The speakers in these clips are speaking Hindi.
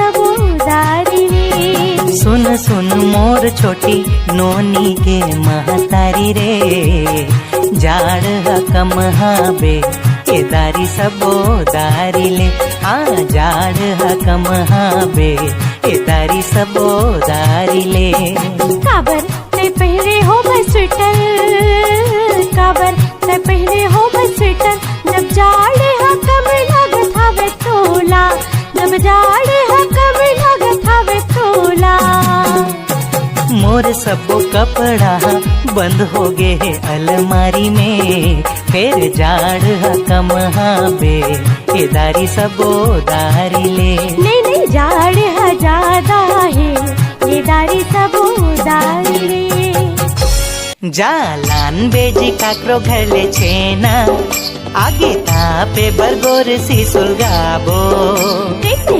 सब उदारी रे। सुन सुन मोर छोटी नोनी के महतारी रे, जाड़ हकम हाबे ए दारी सबो दारी ले। हाँ जाड़ हकम हाबे ए दारी सबो दारी ले। काबर ते पहरे हो बस स्वेटर, काबर ते पहरे हो बस स्वेटर, जब जाड़े हकम लागत हवे तोला, जब जाड़े हकम लागत हवे तोला। मोर सबो कपड़ा बंद हो गे है अलमारी में, फिर जाड़ हकम हाबे ए दारी सबो दारी ले। नहीं नहीं जाड़ है ज्यादा है ये दारी सब उदारी रे। जालान बेजी काकरो घर ले छेना, आगे तापे बरगोर सी सुलगाबो।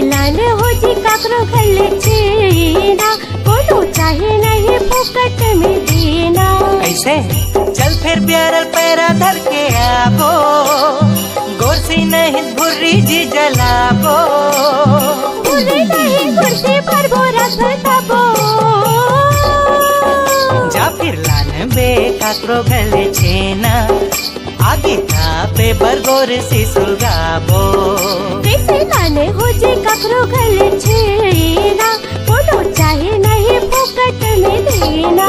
लान हो जी काकरो घर ले छेना, कोनो चाहे नहीं फोकट में देना। ऐसे चल फिर प्यारल पैरा धर के आबो, गोर सी नहीं भुर्री जी जलाबो। भूले नहीं कुर्सी पर बोरा बताबो। जा फिर लान बे काकरो घर ले छेना, आगे तापे बरगोर सी सुलगाबो। लाने हो जी काकरो घर ले छेना, कोनो चाहे नहीं फोकट में देना।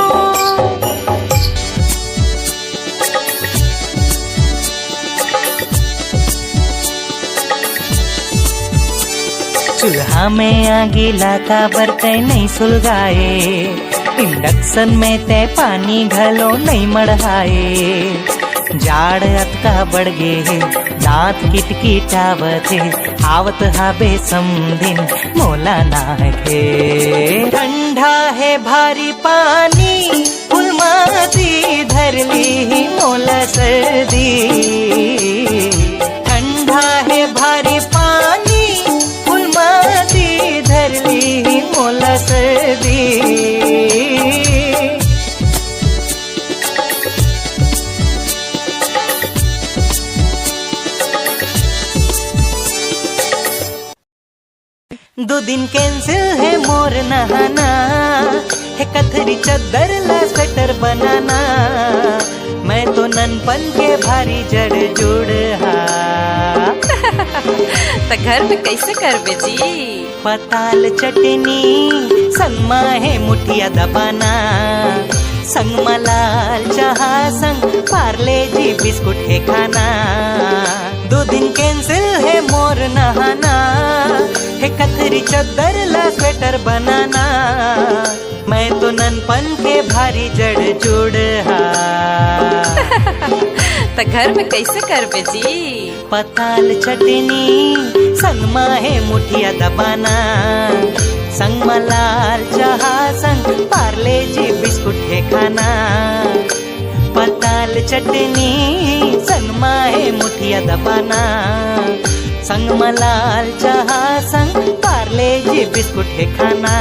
चूल्हा में आगी लाका बरते नहीं सुलगाए, इंडक्शन में ते पानी घलो नहीं मढ़ाए। जाड़ अतका बढ़ गे दांत किटकिटावत है, आवत हाबे समदिन मोला नाखे। ठंडा है भारी पानी फुलमाती धर ली मोला सर्दी। ठंडा है भारी पानी फुलमाती धर ली मोला सर्दी। दो दिन कैंसिल है मोर नहाना, है कथरी चद्दर ला स्वेटर बनाना। मैं तो ननपन के भारी जड़ जुड़ हा। तो घर में कैसे करबे जी? पताल चटनी संगमा है मुठिया दबाना, संगमा लाल चाहा संग पार्ले जी बिस्कुट है खाना। दो दिन कैंसिल है मोर नहाना, है कथरी चद्दर ला स्वेटर बनाना। मैं तो ननपन के भारी जड़ जुड़ हा। तो घर में कैसे करबे जी? पताल चटनी संगमा है मुठिया दबाना, संगमा लाल चाहा संग पार्ले जी बिस्कुट है खाना। पताल चटनी संगमा है मुठिया दबाना, संगमा लाल चाहा संग पार्ले जी बिस्कुट है खाना।